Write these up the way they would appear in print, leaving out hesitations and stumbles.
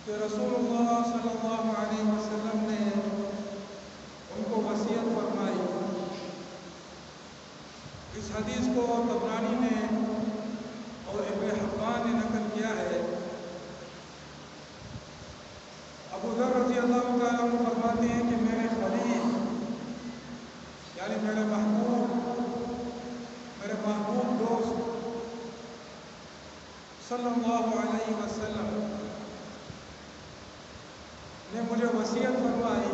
کہ رسول اللہ صلی اللہ علیہ وسلم نے ان کو وصیت فرمائی۔ اس حدیث کو طبرانی نے اور ابن حبان نے نقل کیا ہے۔ ابو ذر رضی اللہ تعالیٰ عنہ فرماتے ہیں کہ میرے خلیل یعنی میرے محبوب دوست صلی اللہ علیہ وسلم نے مجھے وصیت فرمائی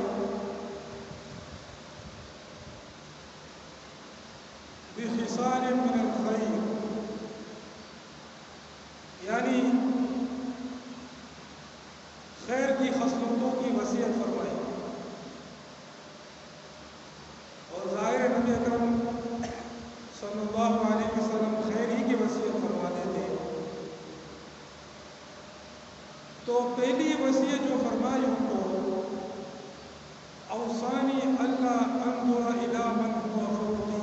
بخصال من الخیر، یعنی خیر کی خصلتوں کی وصیت فرمائی۔ اور ظاہر نبی اکرم صلی اللہ علیہ وسلم خیر ہی کی وصیت فرماتے تھے۔ تو پہلی وصیت جو فرمائی ان کو، اوصانی اللہ انظر الی من هو فوقی،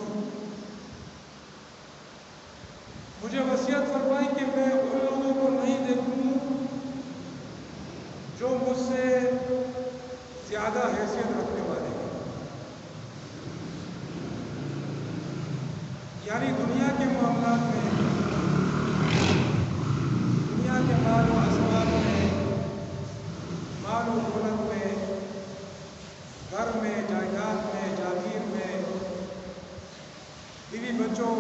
مجھے وصیت فرمائی کہ میں ان لوگوں کو نہیں دیکھوں جو مجھ سے زیادہ حیثیت رکھنے والے ہیں، یعنی دنیا کے معاملات میں، دنیا کے مال و اسباب میں، مال و دولت میں، گھر میں، جائیداد میں، جاگیر میں، بیوی بچوں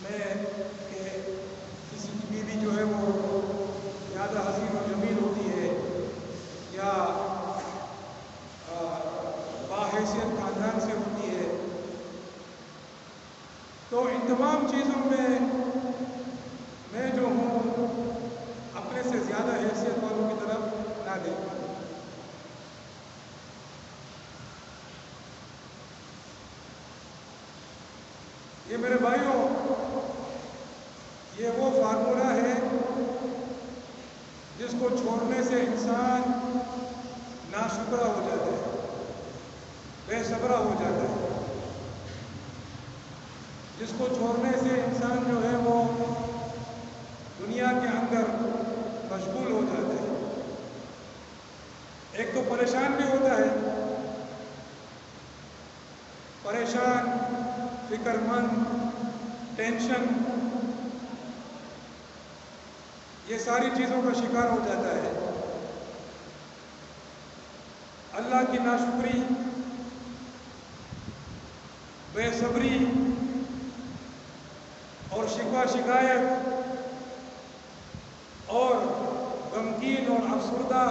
میں کہ کسی کی بیوی جو ہے وہ زیادہ حسین و جمیل ہوتی ہے یا باحیثیت خاندان سے ہوتی ہے، تو ان تمام چیزوں میں میں جو ہوں اپنے سے زیادہ حیثیت والوں کی طرف نہ دیکھوں۔ یہ میرے بھائیوں، یہ وہ فارمولہ ہے جس کو چھوڑنے سے انسان ناشکرا ہو جاتا ہے، بے صبرا ہو جاتا ہے۔ جس کو چھوڑنے سے انسان جو ہے وہ دنیا کے اندر مشغول ہو جاتا ہے۔ ایک تو پریشان بھی ہوتا ہے، پریشان، فکر مند، ٹینشن، یہ ساری چیزوں کا شکار ہو جاتا ہے۔ اللہ کی ناشکری، بے صبری اور شکوہ شکایت اور غمگین اور افسردہ،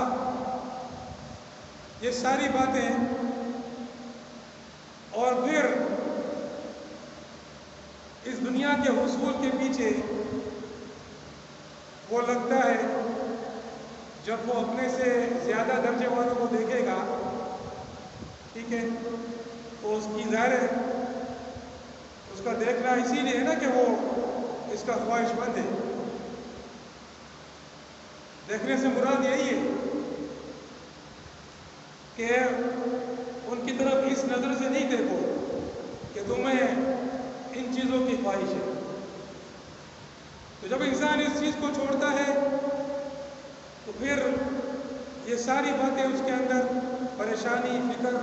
یہ ساری باتیں، اور پھر اس دنیا کے حصول کے پیچھے وہ لگتا ہے جب وہ اپنے سے زیادہ درجے والوں کو دیکھے گا، ٹھیک ہے، تو اس کی ظاہر ہے اس کا دیکھنا اسی لیے ہے نا کہ وہ اس کا خواہش مند ہے۔ دیکھنے سے مراد یہی ہے کہ ان کی طرف اس نظر سے نہیں دیکھو کہ تمہیں ان چیزوں کی خواہش ہے۔ تو جب انسان اس چیز کو چھوڑتا ہے تو پھر یہ ساری باتیں اس کے اندر، پریشانی، فکر،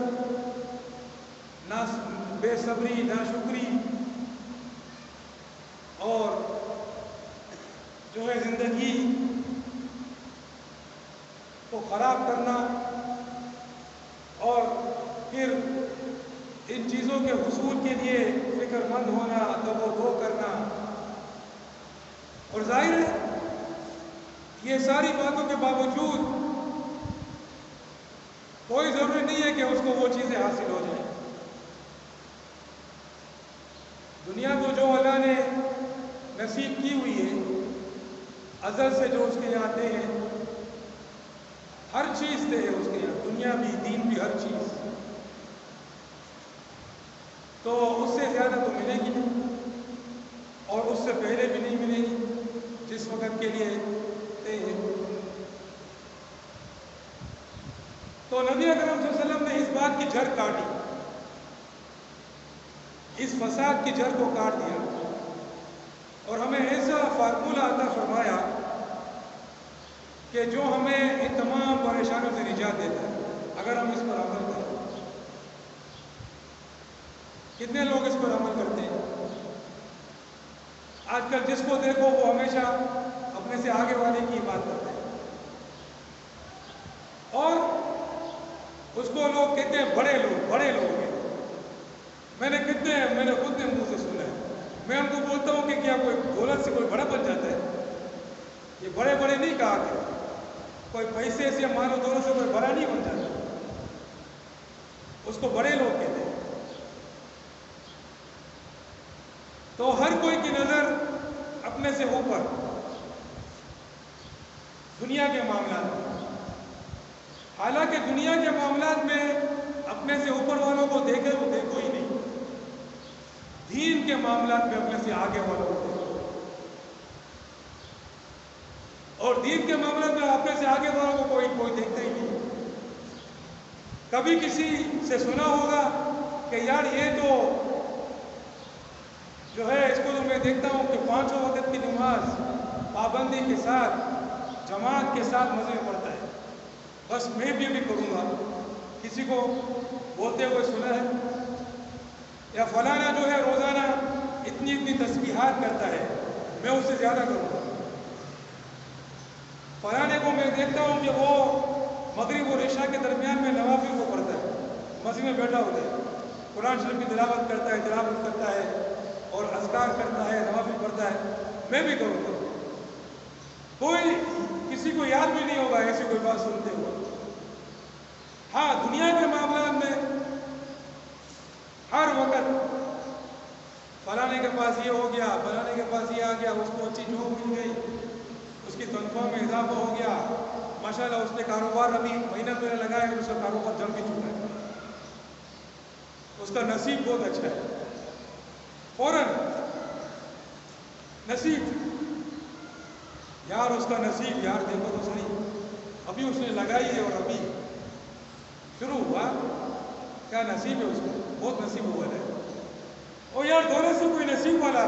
بے صبری، ناشکری اور جو ہے زندگی کو خراب کرنا، اور پھر ان چیزوں کے حصول کے لیے فکر مند ہونا، دب و دو کرنا۔ اور ظاہر ہے یہ ساری باتوں کے باوجود کوئی ضروری نہیں ہے کہ اس کو وہ چیزیں حاصل ہو جائیں۔ دنیا کو جو اللہ نے نصیب کی ہوئی ہے، ازل سے جو اس کے یہاں دے ہیں، ہر چیز دے ہے اس کے یہاں، دنیا بھی، دین بھی، ہر چیز، تو اس سے زیادہ تو ملے گی نہیں، اور اس سے پہلے بھی نہیں ملے گی جس وقت کے لیے دے ہے۔ تو نبی اکرم صلی اللہ علیہ وسلم نے اس بات کی جڑ کاٹی، اس فساد کی جڑ کو کاٹ دیا، اور ہمیں ایسا فارمولہ عطا فرمایا کہ جو ہمیں ان تمام پریشانیوں سے نجات دیتا ہے اگر ہم اس پر عمل کریں۔ کتنے لوگ اس پر عمل کرتے ہیں؟ آج کل جس کو دیکھو وہ ہمیشہ اپنے سے آگے والے کی بات کرتے ہیں، اور اس کو لوگ کہتے ہیں بڑے لوگ ہیں۔ میں نے خود نے منہ سے سنا ہے۔ میں ان کو بولتا ہوں کہ کیا کوئی دولت سے کوئی بڑا بن جاتا ہے؟ یہ بڑے نہیں کہا کہ کوئی پیسے سے مال و دولت سے کوئی بڑا نہیں بن جاتا، اس کو بڑے لوگ کہتے ہیں۔ تو ہر کوئی کی نظر اپنے سے اوپر دنیا کے معاملات میں، حالانکہ دنیا کے معاملات میں اپنے سے اوپر والوں کو دیکھو ہی نہیں، دین کے معاملات میں اپنے سے آگے والوں کو دیکھو، اور دین کے معاملات میں اپنے سے آگے والوں کو کوئی دیکھتا ہی نہیں۔ کبھی کسی سے سنا ہوگا کہ یار یہ تو جو ہے اس کو تو میں دیکھتا ہوں کہ 5 وقت کی نماز پابندی کے ساتھ جماعت کے ساتھ مزے میں پڑھتا ہے، بس میں بھی کروں گا۔ کسی کو بولتے ہوئے سنا ہے؟ یا فلانا جو ہے روزانہ اتنی تسبیحات کرتا ہے، میں اس سے زیادہ کروں گا۔ فلانے کو میں دیکھتا ہوں کہ وہ مغرب اور عشاء کے درمیان میں نوافل کو پڑھتا ہے، مسجد میں بیٹھا ہوتا ہے، قرآن شریف کی تلاوت کرتا ہے اور اذکار کرتا ہے، نوافل پڑھتا ہے، میں بھی کروں گا۔ کوئی کسی کو یاد بھی نہیں ہوگا ایسی کوئی بات سنتے ہوئے۔ ہاں، دنیا کے معاملات میں ہر وقت فلانے کے پاس یہ ہو گیا، فلانے کے پاس یہ آ گیا، اس کو اچھی جاب مل گئی، اس کی تنخواہ میں اضافہ ہو گیا، ماشاءاللہ اس نے کاروبار ابھی مہینہ پہلے لگایا ہے، اس کا کاروبار جم بھی چکا ہے، اس کا نصیب بہت اچھا ہے۔ فوراً نصیب، یار اس کا نصیب، یار دیکھو تو صحیح، ابھی اس نے لگائی ہے اور ابھی شروع ہوا، کیا نصیب ہے اس کا، بہت نصیب ہوا ہے۔ اور یار دولت سے کوئی نصیب والا،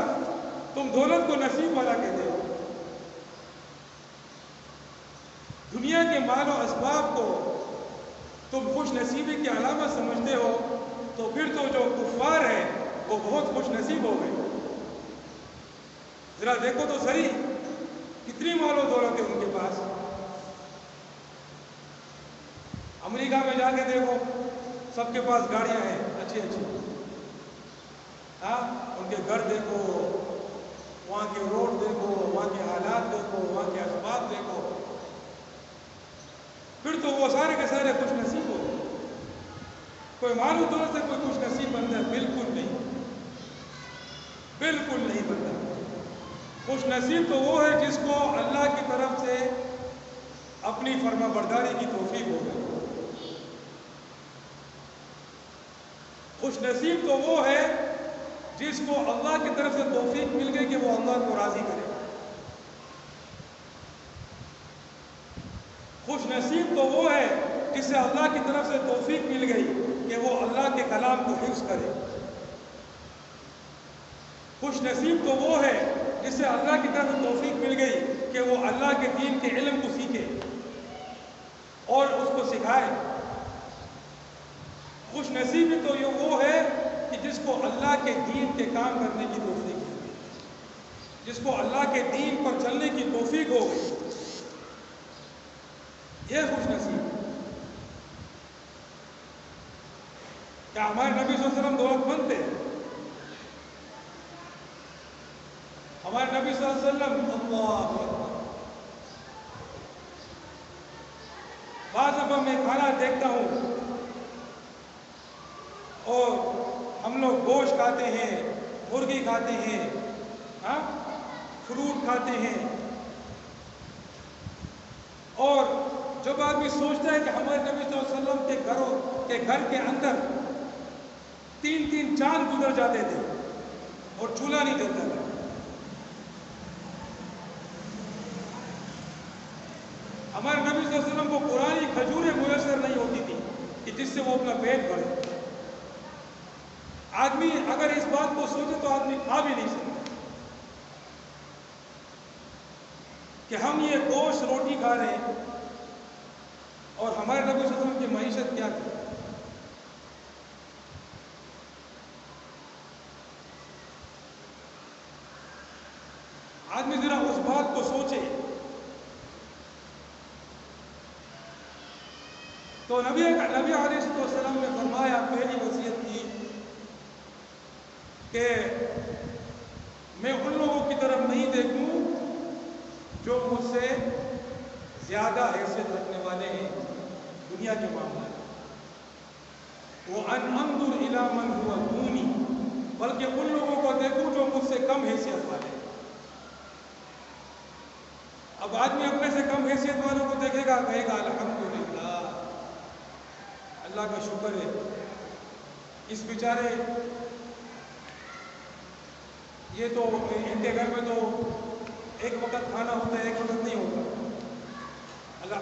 تم دولت کو نصیب والا کہتے ہو۔ دنیا کے مال و اسباب کو تم خوش نصیبی کی علامت سمجھتے ہو، تو پھر تو جو کفار ہیں وہ بہت خوش نصیب ہو گئے۔ ذرا دیکھو تو صحیح، کتنی مال و دولت ہے ان کے پاس۔ امریکہ میں جا کے دیکھو، سب کے پاس گاڑیاں ہیں اچھی، ہاں، ان کے گھر دیکھو، وہاں کے روڈ دیکھو، وہاں کے حالات دیکھو، وہاں کے اسباب دیکھو، پھر تو وہ سارے کے سارے خوش نصیب ہو گئے۔ کوئی مال و دولت سے کوئی خوش نصیب بنتا ہے؟ بالکل نہیں بنتا۔ خوش نصیب تو وہ ہے جس کو اللہ کی طرف سے اپنی فرما برداری کی توفیق ہو گئی۔ خوش نصیب تو وہ ہے جس کو اللہ کی طرف سے توفیق مل گئی کہ وہ اللہ کو راضی کرے۔ خوش نصیب تو وہ ہے جسے اللہ کی طرف سے توفیق مل گئی کہ وہ اللہ کے کلام کو حفظ کرے۔ خوش نصیب تو وہ ہے جسے اللہ کی طرف سے توفیق مل گئی کہ وہ اللہ کے دین کے علم کو سیکھے اور اس کو سکھائے۔ خوش نصیبی تو یہ وہ ہے کہ جس کو اللہ کے دین کے کام کرنے کی توفیق ہے، جس کو اللہ کے دین پر چلنے کی توفیق ہو گئی، یہ خوش نصیب۔ کیا ہمارے نبی صلی اللہ علیہ وسلم دولت مند تھے؟ ہمارے نبی صلی اللہ علیہ وسلم، اللہ اکبر، بعض دفعہ میں کھانا دیکھتا ہوں اور ہم لوگ گوشت کھاتے ہیں، مرغی کھاتے ہیں، ہاں، فروٹ کھاتے ہیں، اور جب آدمی سوچتا ہے کہ ہمارے نبی صلی اللہ علیہ وسلم کے گھر کے اندر 3 چاند گزر جاتے تھے اور چولہا نہیں جلتا تھا۔ ہمارے نبی صلی اللہ علیہ وسلم کو پرانی کھجوریں میسر نہیں ہوتی تھی کہ جس سے وہ اپنا پیٹ بھرے۔ آدمی اگر اس بات کو سوچے تو آدمی کھا بھی نہیں سکتا کہ ہم یہ گوشت روٹی کھا رہے ہیں اور ہمارے نبی صلی اللہ علیہ وسلم کی معیشت کیا تھی؟ آدمی ذرا اس بات کو سوچے تو نبی علیہ السلام نے فرمایا، پہلی وصیت کی کہ میں ان لوگوں کی طرف نہیں دیکھوں جو مجھ سے زیادہ حیثیت رکھنے والے ہیں دنیا کے معاملے میں، وَأَنْ أَنْظُرْ إِلَىٰ مَنْ هُوَ دُونِي، بلکہ ان لوگوں کو دیکھوں جو مجھ سے کم حیثیت والے ہیں۔ اب آدمی اپنے سے کم حیثیت والوں کو دیکھے گا، کہے گا الحمدللہ، اللہ کا شکر ہے، اس بیچارے یہ تو ان کے گھر میں تو ایک وقت کھانا ہوتا ہے، ایک وقت نہیں ہوتا،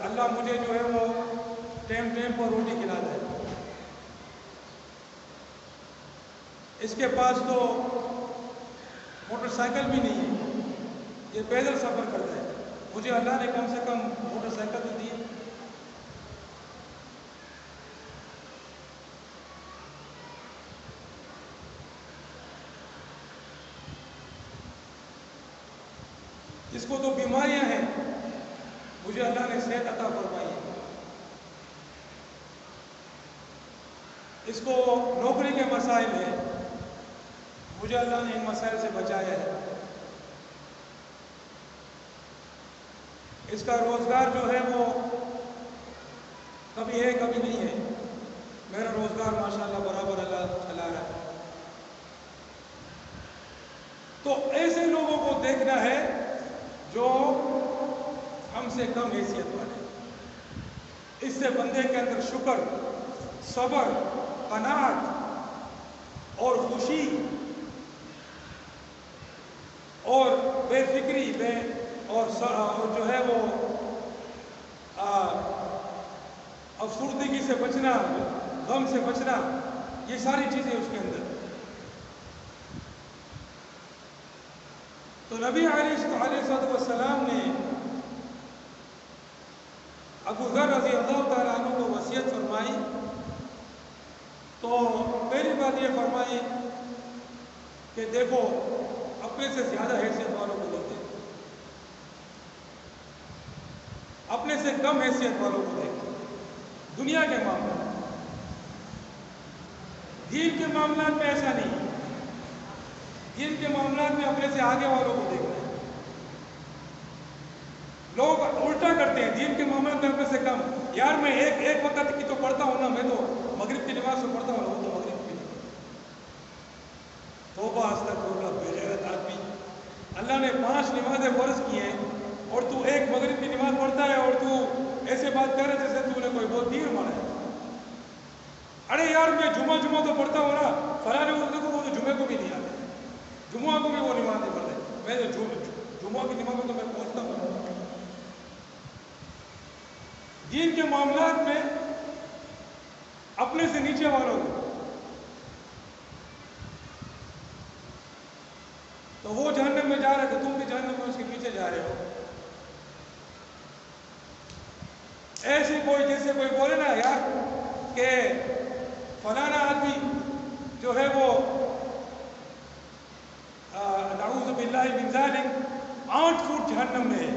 اللہ مجھے جو ہے وہ ٹائم پر روٹی کھلاتا ہے، اس کے پاس تو موٹر سائیکل بھی نہیں ہے، یہ پیدل سفر کرتا ہے، مجھے اللہ نے کم سے کم موٹر سائیکل تو دی ہے۔ اس کو تو بیماریاں ہیں، مجھے اللہ نے صحت عطا فرمائی ہے، اس کو نوکری کے مسائل ہیں، مجھے اللہ نے ان مسائل سے بچایا ہے، اس کا روزگار جو ہے وہ کبھی ہے کبھی نہیں ہے، میرا روزگار ماشاءاللہ برابر اللہ چلا رہا ہے۔ تو ایسے لوگوں کو دیکھنا ہے جو ہم سے کم حیثیت والے، اس سے بندے کے اندر شکر، صبر، قناعت اور خوشی اور بے فکری اور جو ہے وہ افسردگی سے بچنا، غم سے بچنا، یہ ساری چیزیں اس کے اندر۔ تو نبی علیہ السلام نے ابو ذر رضی اللہ تعالیٰ عنہ کو وصیت فرمائی، تو پہلی بات یہ فرمائی کہ دیکھو اپنے سے زیادہ حیثیت والوں کو دیکھتے، اپنے سے کم حیثیت والوں کو دیکھتے، دنیا کے معاملات، دین کے معاملات میں ایسا نہیں ہے، دین کے معاملات میں اپنے سے آگے والوں کو دیکھنا ہے۔ لوگ الٹا کرتے ہیں، دین کے معاملات میں اپنے سے کم، یار میں ایک وقت کی تو پڑھتا ہوں نا، میں تو مغرب کی نماز سے پڑھتا ہوں نا، وہ تو مغرب کی نہیں، توبہ استغفراللہ، بے غیرت آدمی، اللہ نے 5 نمازیں فرض کی ہیں اور تو ایک مغرب کی نماز پڑھتا ہے اور تو ایسے بات کر رہے جیسے تو نے کوئی بہت دیر مانا ہے۔ ارے یار میں جمعہ تو پڑھتا ہوں نا، فلاں نے وہ تو جمعے کو بھی نہیں آتے، جمعہ کو بھی وہ نماز نہیں پڑھتے، میں جمعہ کی نماز میں تو میں پہنچتا ہوں۔ دین کے معاملات میں اپنے سے نیچے والوں کو، تو وہ جہنم میں جا رہے تھے، تم بھی جہنم میں اس کے پیچھے جا رہے ہو۔ ایسے کوئی جیسے کوئی بولے نا یار کہ فلانا آدمی جو ہے وہ نعوذ باللہ من ذالک 8 فٹ جہنم میں ہے،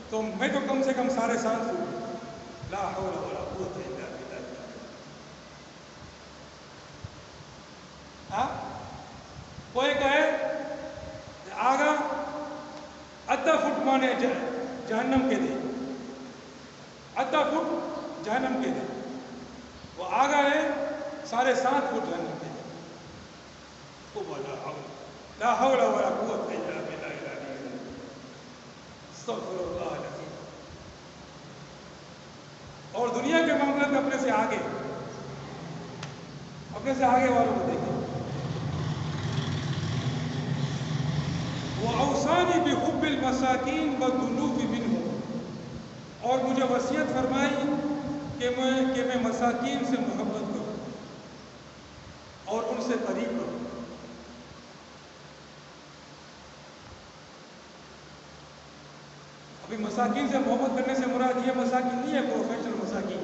تو میں تو کم سے کم 7.5 فٹ، لا حول ولا قوت الا باللہ۔ ہاں کوئی کہے آگا ادھا فٹ مانے جہنم کے دے، ادھا فٹ جہنم کے دے، وہ آگا ہے 7.5 فٹ جہنم کے دے، تو بولا لا حول ولا قوت الا باللہ استغفر اللہ العظیم۔ اور دنیا کے معاملے میں اپنے سے آگے والوں کو دیکھیں۔ وَأَوْصَانِي بِحُبِّ الْمَسَاكِينِ وَالدُّنُوفِ مِنْهُمْ، اور مجھے وصیت فرمائی کہ میں مساکین سے محبت کروں اور ان سے قریب رہوں۔ ابھی مساکین سے محبت کرنے سے مراد یہ مساکین نہیں ہے پروفیشنل مساکین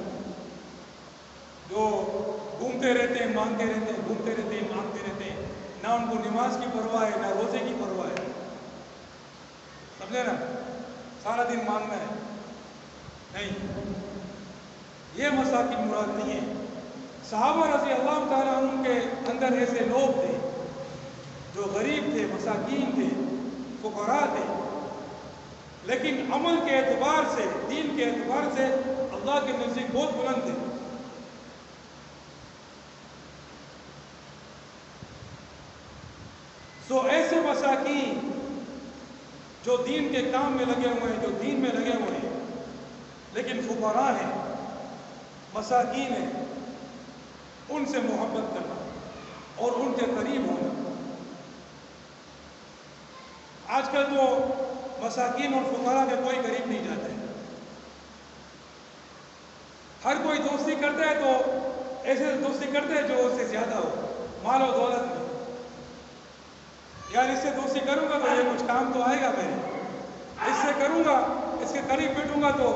جو گھومتے رہتے ہیں مانگتے رہتے ہیں گھومتے رہتے ہیں مانگتے رہتے ہیں، نہ ان کو نماز کی پرواہ ہے نہ روزے کی پرواہ ہے، سمجھے نا، سارا دن مانگنا ہے، نہیں، یہ مساکین مراد نہیں ہے۔ صحابہ رضی اللہ تعالیٰ عنہ کے اندر ایسے لوگ تھے جو غریب تھے، مساکین تھے، فقراء تھے، لیکن عمل کے اعتبار سے، دین کے اعتبار سے اللہ کے نزدیک بہت بلند تھے۔ سو ایسے مساکین جو دین کے کام میں لگے ہوئے ہیں، جو دین میں لگے ہوئے ہیں لیکن فقراء ہیں، مساکین ہیں، ان سے محبت کرنا اور ان کے قریب ہونا۔ آج کل تو مساکین اور فقراء کے کوئی قریب نہیں جاتے، ہر کوئی دوستی کرتا ہے تو ایسے دوستی کرتے ہیں جو اس سے زیادہ ہو، مال و دولت میں، یار اس سے دوستی کروں گا تو یہ کچھ کام تو آئے گا، میں اس سے کروں گا، اس کے قریب بیٹھوں گا تو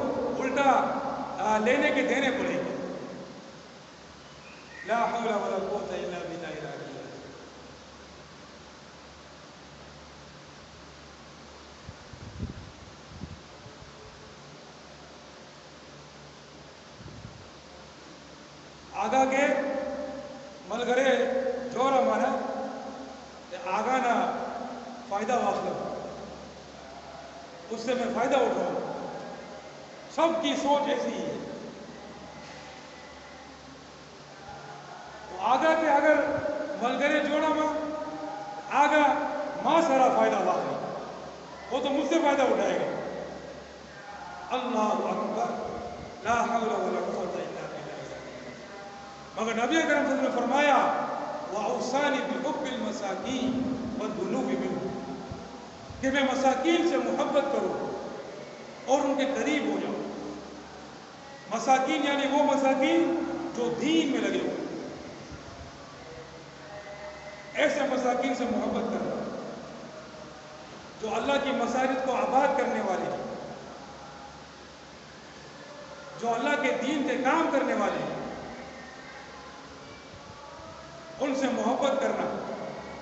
الٹا لینے کے دینے پڑیں گے۔ لا حول ولا قوت الا باللہ العلی العظیم۔ آگا کے ملگرے جورا مانا آگا نہ فائدہ واخلہ، اس سے میں فائدہ اٹھاؤں، سب کی سوچ ایسی ہی ہے۔ آگا کے اگر ملگرے جوڑا ماں آگا ماں سارا فائدہ واخلہ، وہ تو مجھ سے فائدہ اٹھائے گا۔ اللہ اکبر، لا حول ولا قوت الا باللہ۔ مگر نبی اکرم صلی اللہ علیہ وسلم نے فرمایا وَأَوْصَانِي بِحُبِّ الْمَسَاكِينِ وَالدُّنُوبِ مِنْهُمْ، کہ میں مساکین سے محبت کروں اور ان کے قریب ہو جاؤں۔ مساکین یعنی وہ مساکین جو دین میں لگے ہوئے، ایسے مساکین سے محبت کرنا جو اللہ کی مساجد کو آباد کرنے والے ہیں، جو اللہ کے دین کے کام کرنے والے ہیں، ان سے محبت کرنا،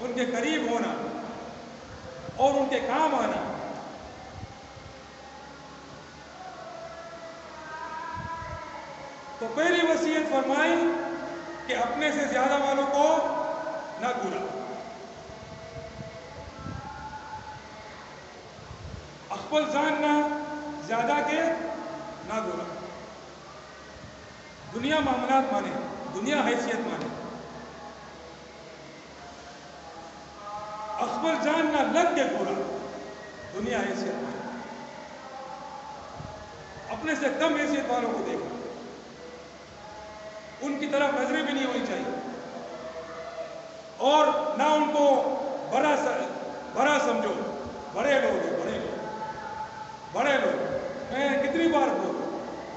ان کے قریب ہونا اور ان کے کام آنا۔ تو پہلی وصیت فرمائی کہ اپنے سے زیادہ والوں کو نہ گھورا، اخبل جاننا زیادہ کے نہ گھورا، دنیا معاملات مانے، دنیا حیثیت مانے، اخبر جاننا لگ کے گھورا، دنیا حیثیت مانے، اپنے سے کم حیثیت والوں کو دیکھنا، ان کی طرف نظریں بھی نہیں ہونی چاہیے، اور نہ ان کو بڑا سمجھو، بڑے لوگ ہیں، بڑے لوگ، میں کتنی بار بولوں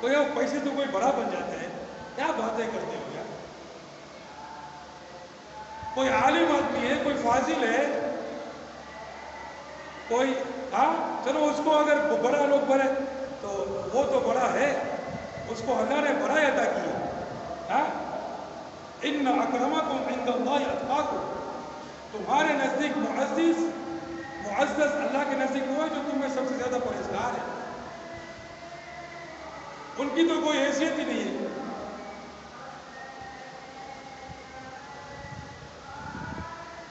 تو یہ پیسے تو کوئی بڑا بن جاتا ہے، کیا باتیں کرتے ہو یار، کوئی عالم آدمی ہے، کوئی فاضل ہے، کوئی چلو اس کو اگر بڑا لوگ بڑے تو وہ تو بڑا ہے، اس کو اللہ نے بڑا عطا کیا، ان اکرمکم عند اللہ اتقاکم، تمہارے نزدیک معزز اللہ کے نزدیک وہ ہے جو تم میں سب سے زیادہ پرہیزگار ہے، ان کی تو کوئی حیثیت ہی نہیں ہے۔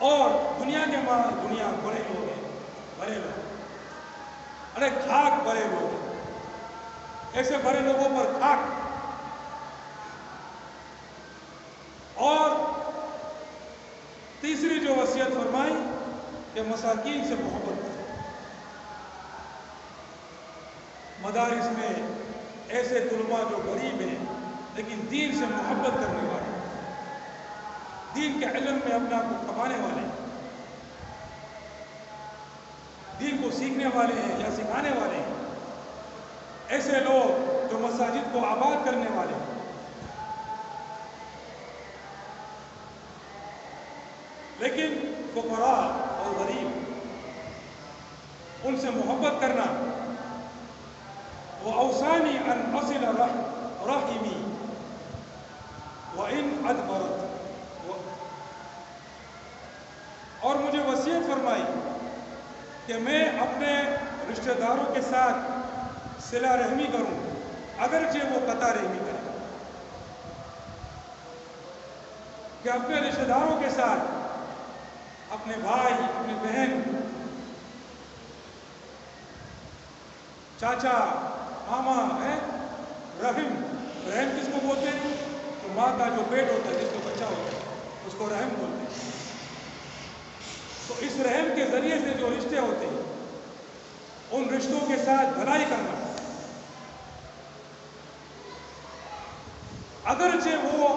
اور دنیا کے ماں دنیا بڑے لوگ ہیں، بڑے لوگ، ارے خاک بڑے لوگ ہیں، ایسے بڑے لوگوں پر خاک۔ اور تیسری جو وصیت فرمائی کہ مساکین سے محبت کریں، مدارس میں ایسے طلباء جو غریب ہیں لیکن دین سے محبت کرنے والے، دین کے علم میں اپنے آپ کو کمانے والے ہیں، دین کو سیکھنے والے ہیں یا سکھانے والے ہیں، ایسے لوگ جو مساجد کو آباد کرنے والے ہیں، لیکن فقراء اور غریب، ان سے محبت کرنا وأوصاني أن أصل رحمي وإن أدبرت، اور مجھے وصیت فرمائی کہ میں اپنے رشتہ داروں کے ساتھ صلہ رحمی کروں اگرچہ وہ قطع رحمی کریں، کہ اپنے رشتہ داروں کے ساتھ، اپنے بھائی، اپنی بہن، چاچا، ماما ہے، رحم کس کو بولتے ہیں؟ تو ماں کا جو پیٹ ہوتا ہے، جس کو بچہ ہوتا ہے، اس کو رحم بولتے ہیں۔ تو اس رحم کے ذریعے سے جو رشتے ہوتے ہیں، ان رشتوں کے ساتھ بھلائی کرنا، اگرچہ وہ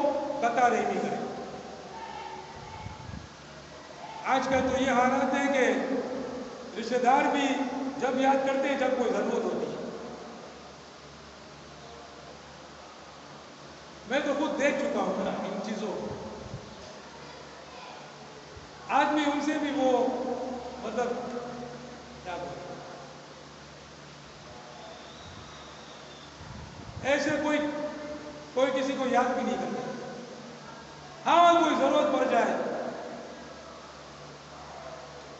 قطع رحمی کرے۔ آج کل تو یہ حالات ہے کہ رشتہ دار بھی جب یاد کرتے ہیں جب کوئی ضرورت ہوتی ہے۔ میں تو خود دیکھ چکا ہوں نا ان چیزوں کو، آدمی ان سے بھی وہ مطلب کیا بولے، ایسے کوئی کسی کو یاد بھی نہیں کرتا۔ ہاں کوئی ضرورت پڑ جائے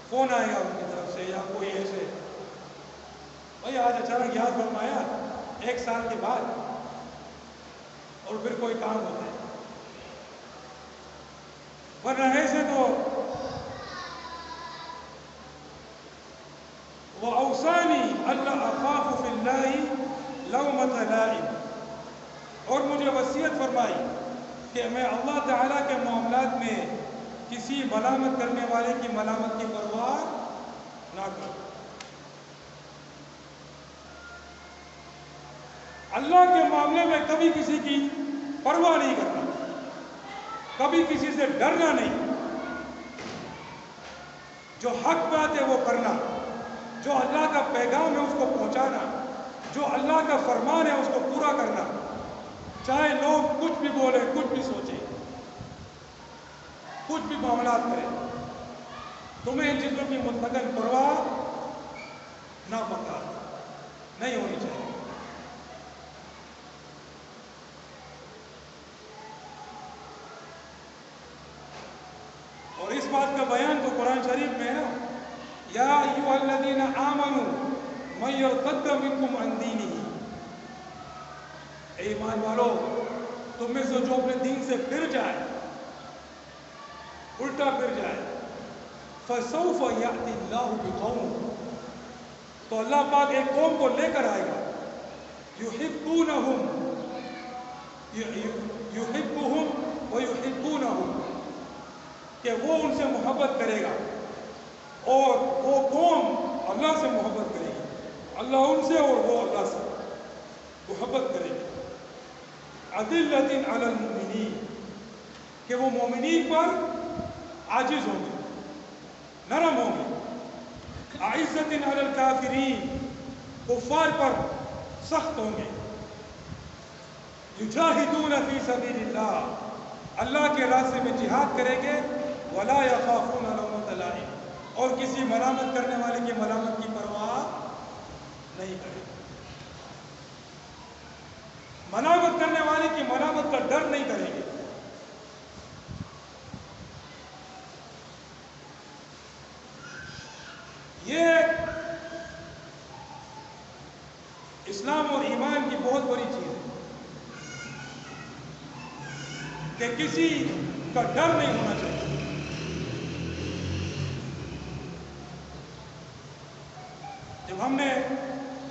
فون آئے گا ان کی طرف سے، یا کوئی ایسے بھائی آج اچانک یاد فرمایا 1 سال کے بعد، اور پھر کوئی کام ہوتا ہے، ورنہ ایسے تو وَأَوْصَانِي أَلَّا أَخَافُ فِي اللَّهِ لَوْمَةَ لَائِمٍ، اور مجھے وصیت فرمائی کہ میں اللہ تعالیٰ کے معاملات میں کسی ملامت کرنے والے کی ملامت کی پرواہ نہ کروں۔ اللہ کے معاملے میں کبھی کسی کی پرواہ نہیں کرنا، کبھی کسی سے ڈرنا نہیں، جو حق بات ہے وہ کرنا، جو اللہ کا پیغام ہے اس کو پہنچانا، جو اللہ کا فرمان ہے اس کو پورا کرنا، چاہے لوگ کچھ بھی بولیں، کچھ بھی سوچیں، کچھ بھی معاملات کریں، تمہیں ان چیزوں کی مطلقاً پرواہ نہ پکا نہیں ہونی چاہیے۔ اور اس بات کا بیان تو قرآن شریف میں ہے نا، یا ایھا الذین آمنوا من یرتد منکم عن دینہ، اے ایمان والو تم میں سے جو اپنے دین سے پھر جائے، الٹا پھر جائے، فسوف یأتی اللہ بقوم، تو اللہ پاک ایک قوم کو لے کر آئے گا، یحبونہم ویحبونہ، کہ وہ ان سے محبت کرے گا، اور وہ قوم اللہ سے محبت کرے گی، اللہ ان سے اور وہ اللہ سے محبت کرے گی۔ اذلۃ علی المؤمنین، کہ وہ مومنین پر عاجز ہوں گے، نرم ہوں گے۔ اعزۃ علی الکافرین، کفار پر سخت ہوں گے۔ یجاہدون فی سبیل اللہ، اللہ کے راستے میں جہاد کریں گے، ولا یخافون لومۃ لائم، اور کسی ملامت کرنے والے کی ملامت کی پرواہ نہیں کریں گے، ملامت کرنے والے کی ملامت کا ڈر نہیں کریں گے۔ یہ اسلام اور ایمان کی بہت بڑی چیز ہے کہ کسی کا ڈر نہیں ہونا چاہیے۔ جب ہم نے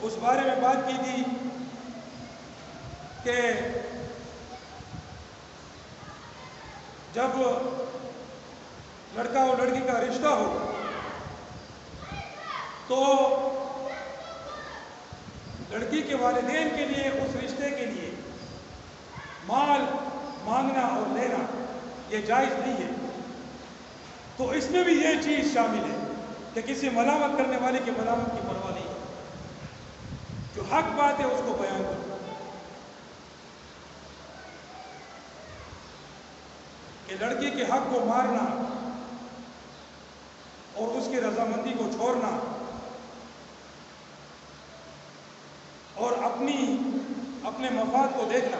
اس بارے میں بات کی تھی کہ جب لڑکا اور لڑکی کا رشتہ ہو تو لڑکی کے والدین کے لیے اس رشتے کے لیے مال مانگنا اور لینا یہ جائز نہیں ہے، تو اس میں بھی یہ چیز شامل ہے کہ کسی ملامت کرنے والے کی ملامت کی پرواہ نہیں ہے، جو حق بات ہے اس کو بیان کرو، کہ لڑکی کے حق کو مارنا اور اس کی رضامندی کو چھوڑنا اور اپنے مفاد کو دیکھنا،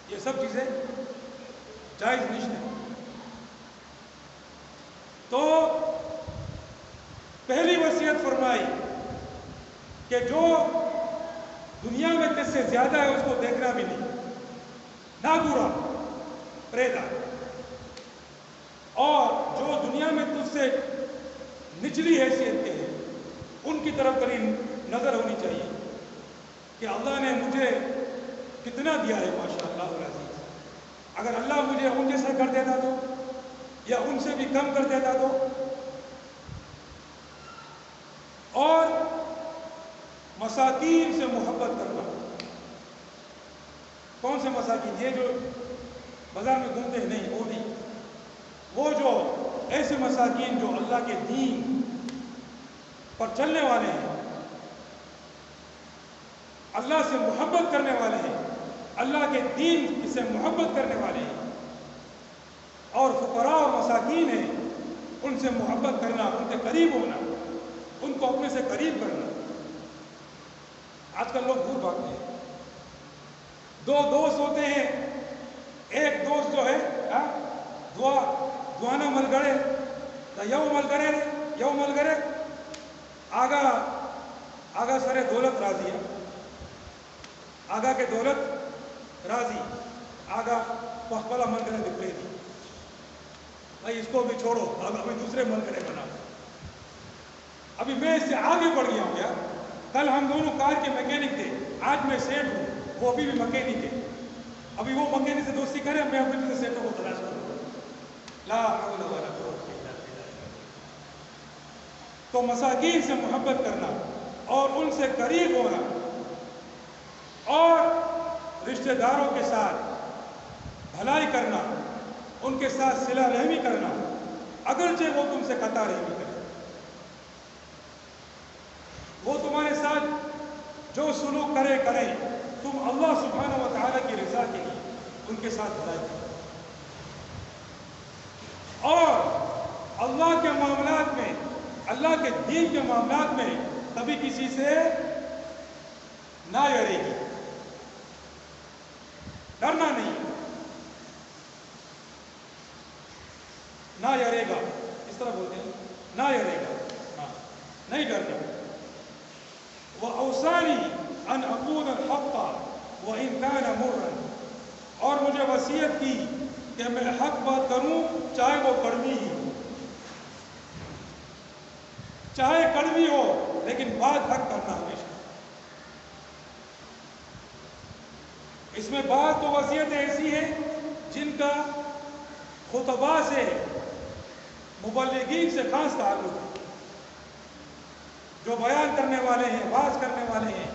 یہ سب چیزیں جائز نہیں ہیں۔ تو پہلی وصیت فرمائی کہ جو دنیا میں تجھ سے زیادہ ہے اس کو دیکھنا بھی نہیں، نہ برا پریدا، اور جو دنیا میں تجھ سے نچلی حیثیت کے ہیں ان کی طرف بڑی نظر ہونی چاہیے کہ اللہ نے مجھے کتنا دیا ہے، ماشاء اللہ العزیز۔ اگر اللہ مجھے ان جیسا کر دیتا تو، یا ان سے بھی کم کر دیتا تو۔ اور مساکین سے محبت کرنا۔ کون سے مساکین؟ یہ جو بازار میں گھومتے ہیں، نہیں، وہ نہیں، وہ جو ایسے مساکین جو اللہ کے دین پر چلنے والے ہیں، اللہ سے محبت کرنے والے ہیں، اللہ کے دین سے محبت کرنے والے ہیں، اور فقراء اور مساکین ہیں، ان سے محبت کرنا، ان کے قریب ہونا، ان کو اپنے سے قریب کرنا۔ آج کل لوگ دور بھاگتے ہیں، دو دوست ہوتے ہیں، ایک دوست جو ہے دعانا مل گڑے یو مل گڑے آگا سرے دولت راضی ہے، آگا کے دولت راضی، آگا پخپلا مل گڑے دکھلے دی، بھائی اس کو بھی چھوڑو، اب ابھی دوسرے مل گڑے بنا۔ ابھی میں اس سے آگے بڑھ گیا ہوں یار، کل ہم دونوں کار کے میکینک تھے، آج میں سیٹ ہوں، وہ ابھی بھی مکینک ہے، ابھی وہ مکینک سے دوستی کرے، میں اپنے سے سیٹوں کو تلاش کروں۔ لا حول ولا قوت الا باللہ۔ تو مساکین سے محبت کرنا اور ان سے قریب ہونا، اور رشتہ داروں کے ساتھ بھلائی کرنا، ان کے ساتھ صلہ رحمی کرنا، اگرچہ وہ تم سے قطع رحمی کرے، وہ تمہارے ساتھ جو سلوک کریں، تم اللہ سبحانہ و تعالیٰ کی رضا کے لیے ان کے ساتھ بھلائی کرو، اور اللہ کے معاملات میں، اللہ کے دین کے معاملات میں کبھی کسی سے نہ ڈرے گی، ڈرنا نہیں، نہ ڈرے گا، اس طرح بولتے ہیں، نہ ڈرے گا، ہاں، نہیں ڈرنا۔ وَأَوْصَانِي أَنْ أَقُولَ الْحَقَّ وَإِنْ كَانَ مُرًّا، اور مجھے وصیت کی کہ میں حق بات کروں چاہے وہ کڑوی ہی ہو، چاہے کڑوی ہو لیکن بات حق کرنا ہمیشہ۔ اس میں بات تو وصیتیں ایسی ہیں جن کا خطباء سے، مبلغین سے خاص تعلق ہے، جو بیان کرنے والے ہیں، واعظ کرنے والے ہیں،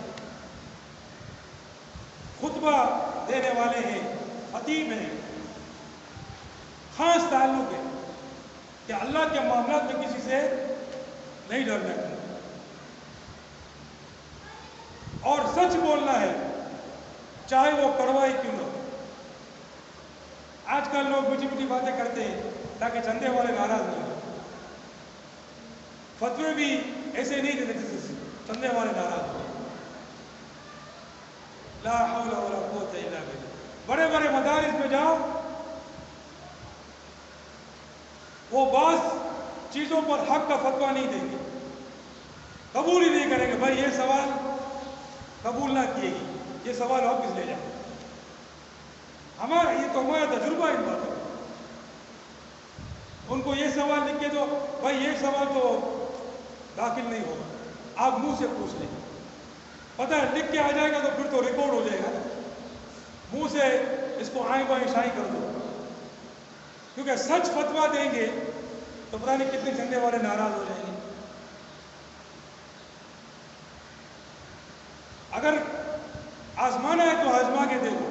خطبہ دینے والے ہیں، خطیب ہیں، خاص تعلق ہے کہ اللہ کے معاملات میں کسی سے نہیں ڈرنا ہے، اور سچ بولنا ہے چاہے وہ کڑوا ہی کیوں نہ ہو۔ آج کل لوگ میٹھی میٹھی باتیں کرتے ہیں تاکہ چندے والے ناراض نہیں ہوں، فتوے بھی ایسے نہیں دیتے جس سے چندے والے ناراض ہوں۔ لا حول ولا قوت الا باللہ۔ بڑے بڑے مدارس میں جاؤ، وہ بعض چیزوں پر حق کا فتویٰ نہیں دیں گے، قبول ہی نہیں کریں گے، بھائی یہ سوال قبول نہ کیے گی، یہ سوال واپس لے جاؤ۔ ہمارا یہ تو ہمارا تجربہ ان باتوں کا۔ ان کو یہ سوال لکھ کے دو، بھائی یہ سوال تو داخل نہیں ہوگا، آپ منہ سے پوچھ لیں، پتہ ہے لکھ کے آ جائے گا تو پھر تو ریکارڈ ہو جائے گا، منہ سے اس کو آئیں بائیں شائیں کر دو، کیونکہ سچ فتویٰ دیں گے تو پتہ نہیں کتنے جھنڈے والے ناراض ہو جائیں گے۔ اگر آزمانا ہے تو آزما کے دیکھو۔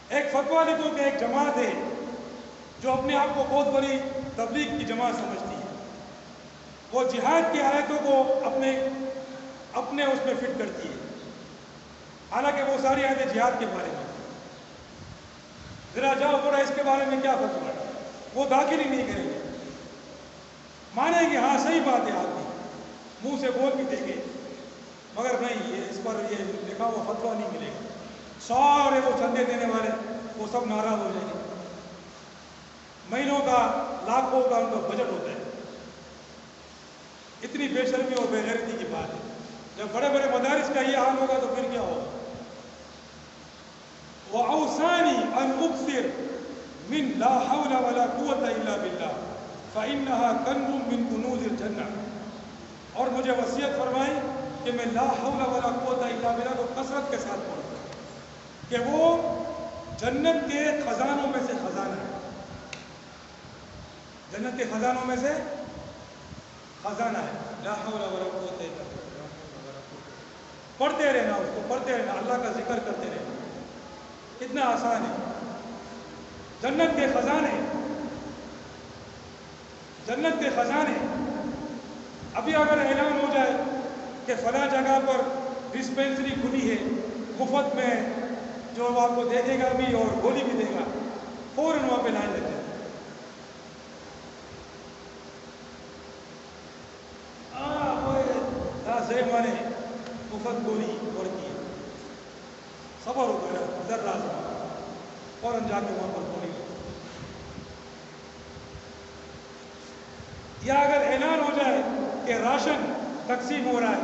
ایک فتویٰ لکھو کہ ایک جماعت ہے جو اپنے آپ کو بہت بڑی تبلیغ کی جماعت سمجھتی ہے، وہ جہاد کی آیتوں کو اپنے اس میں فٹ کرتی ہے، حالانکہ وہ ساری آیتیں جہاد کے بارے میں، ذرا جاؤ بڑا اس کے بارے میں کیا فتویٰ ہے، وہ داخل ہی نہیں کریں گے، مانیں گے ہاں صحیح بات ہے، آپ کی منہ سے بول بھی دیں گے، مگر پر یہ لکھا ہوا فتویٰ نہیں ملے گا. سارے وہ چندے دینے والے وہ سب ناراض ہو جائیں گے. مہینوں کا لاکھوں کا ان کا بجٹ ہوتا ہے. اتنی بے شرمی اور بے غیرتی کی بات ہے. جب بڑے بڑے مدارس کا یہ حال ہوگا تو پھر کیا ہوگا؟ وَأَوْصَانِي أَنْ أُكْثِرَ مِنْ لَا حَوْلَ وَلَا قُوَّةَ إِلَّا بِاللَّهِ فَإِنَّهَا كَنْزٌ مِنْ كُنُوزِ الْجَنَّةِ. اور مجھے وصیت فرمائی کہ میں لا حول ولا قوت الا باللہ کو کثرت کے ساتھ پڑھوں کہ وہ جنت کے خزانوں میں سے خزانہ ہے. جنت کے خزانوں میں سے خزانہ ہے. لا حول ولا قوت الا باللہ. پڑھتے رہنا، اس کو پڑھتے رہنا، اللہ کا ذکر کرتے رہنا. کتنا آسان ہے. جنت کے خزانے، جنت کے خزانے. ابھی اگر اعلان ہو جائے کہ فلاں جگہ پر ڈسپینسری کھلی ہے، مفت میں جو آپ کو دیکھے گا بھی اور گولی بھی دے گا، فوراً وہاں پہ لائن لگ جائے. مانے مفت گولی اور کی صبر ہو گیا ذرا فوراً جا کے وہاں پر گولی. یا اگر اعلان ہو جائے کہ راشن تقسیم ہو رہا ہے،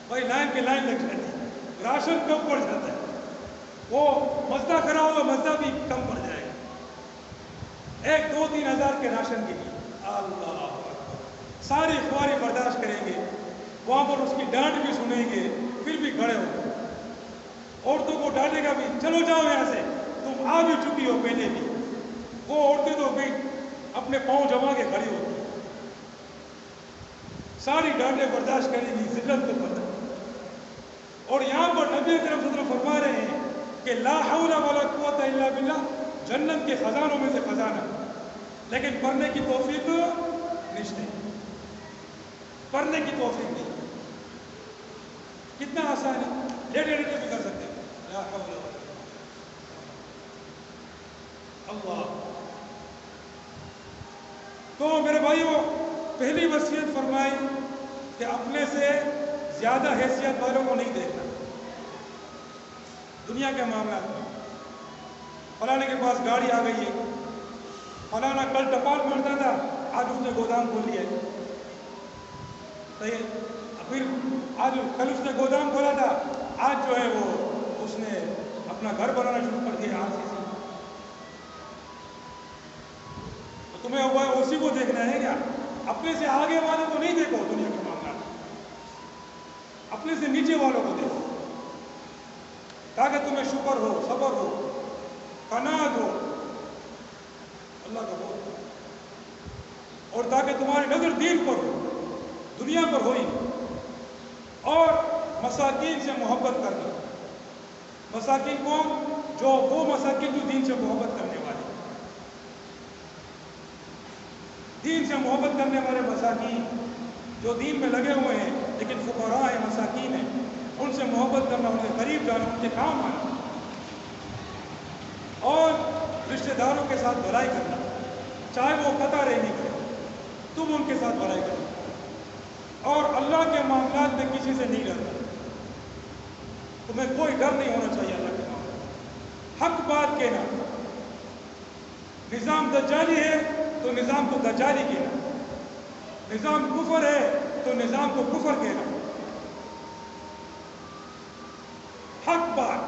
بھائی لائن پہ لائن لگ جاتی ہے. راشن کم پڑ جاتا ہے. وہ مزدہ کرا ہوگا، مزدہ بھی کم پڑ جائے گا. 1-2-3 ہزار کے راشن کے لیے اللہ ساری خواری برداشت کریں گے. وہاں پر اس کی ڈانٹ بھی سنیں گے، پھر بھی کھڑے ہو. عورتوں کو ڈانٹے گا بھی، چلو جاؤ یہاں سے، تم آ بھی چکی ہو پہلے بھی. وہ عورتیں تو بھی اپنے پاؤں جما کے کھڑی ہوتی ہیں. ساری ڈانٹیں برداشت کریں گی، ذلت کو پتہ. اور یہاں پر نبی اکرم صلی اللہ علیہ وسلم فرما رہے ہیں کہ لا حول ولا قوت الا باللہ جنت کے خزانوں میں سے خزانہ. لیکن پڑھنے کی توفیق نہیں، پڑھنے کی توفیق نہیں. کتنا آسان ہے، لیٹے لیٹے بھی کر سکتے ہیں. لا حول ولا اللہ. تو میرے بھائیوں، پہلی وصیت فرمائی کہ اپنے سے زیادہ حیثیت والوں کو نہیں دیکھنا. دنیا کے معاملات میں فلانے کے پاس گاڑی آ گئی ہے، فلانا کل ٹپال مارتا تھا، آج اس نے گودام کھول لیا ہے. صحیح. پھر آج کل اس نے گودام کھولا تھا، آج جو ہے وہ اس نے اپنا گھر بنانا شروع کر دیا RCC. تو تمہیں ہوا ہے اسی کو دیکھنا ہے کیا؟ اپنے سے آگے والوں کو نہیں دیکھو. دنیا کے معاملات اپنے سے نیچے والوں کو دیکھو تاکہ تمہیں شکر ہو، صبر ہو، قناعت ہو اللہ کا بہت، اور تاکہ تمہاری نظر دین پر ہو، دنیا پر ہوئی. اور مساکین سے محبت کرنا. مساکین کون؟ جو وہ مساکین جو دین سے محبت کرنے والے، دین سے محبت کرنے والے مساکین جو دین میں لگے ہوئے ہیں لیکن فقراء ہیں، مساکین ہیں. ان سے محبت کرنا، ان کے قریب جانا، ان کے کام آنا. اور رشتہ داروں کے ساتھ بھلائی کرنا، چاہے وہ قطع رحمی کرے، تم ان کے ساتھ بھلائی کرنا. اور اللہ کے معاملات میں کسی سے نہیں ڈرنا. تمہیں کوئی ڈر نہیں ہونا چاہیے اللہ کے معاملات. حق بات کہنا. نظام دجالی ہے تو نظام کو دجالی کہنا. نظام کفر ہے تو نظام کو کفر کہنا. حق بات.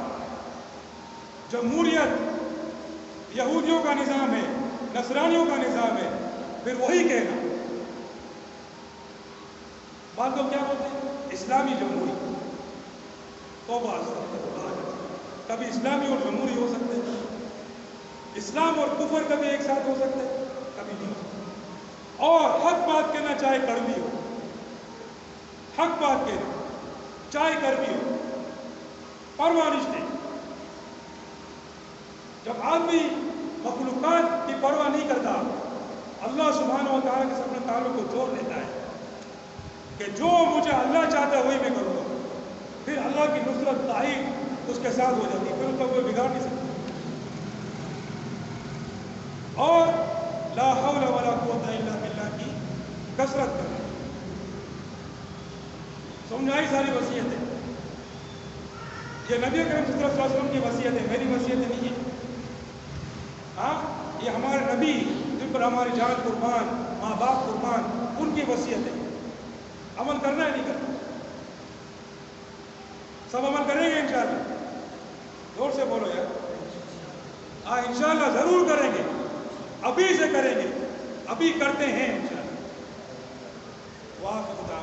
جمہوریت یہودیوں کا نظام ہے، نصرانیوں کا نظام ہے، پھر وہی کہنا. بعض لوگ کیا بولتے ہیں؟ اسلامی جمہوری. توبہ کبھی اسلامی اور جمہوری ہو سکتے ہیں. اسلام اور کفر کبھی ایک ساتھ ہو سکتے ہیں، کبھی نہیں ہو سکتے. اور حق بات کہنا چاہے کڑوی ہو، حق بات کہنا چاہے کڑوی ہو، پرواہ نہیں. جب آدمی مخلوقات کی پرواہ نہیں کرتا، اللہ سبحانہ و تعالیٰ کے ساتھ اپنے تعلق کو جوڑ لیتا ہے کہ جو مجھے اللہ چاہتا ہے وہی میں کروں گا. پھر اللہ کی نصرت تائید اس کے ساتھ ہو جاتی ہے، پھر اس کو کوئی بگاڑ نہیں سکتا. اور لا حول ولا قوت الا باللہ کی کثرت کرنا. سمجھائی ساری وصیتیں. یہ نبی کریم صلی اللہ علیہ وسلم کی وصیت ہے، میری وصیت نہیں ہے. ہاں یہ ہمارے نبی جن پر ہماری جان قربان، ماں باپ قربان، ان کی وصیت ہے. عمل کرنا ہے نہیں کرنا؟ سب عمل کریں گے انشاءاللہ؟ زور سے بولو یار. ہاں انشاءاللہ ضرور کریں گے، ابھی سے کریں گے، ابھی کرتے ہیں انشاءاللہ. واہ خدا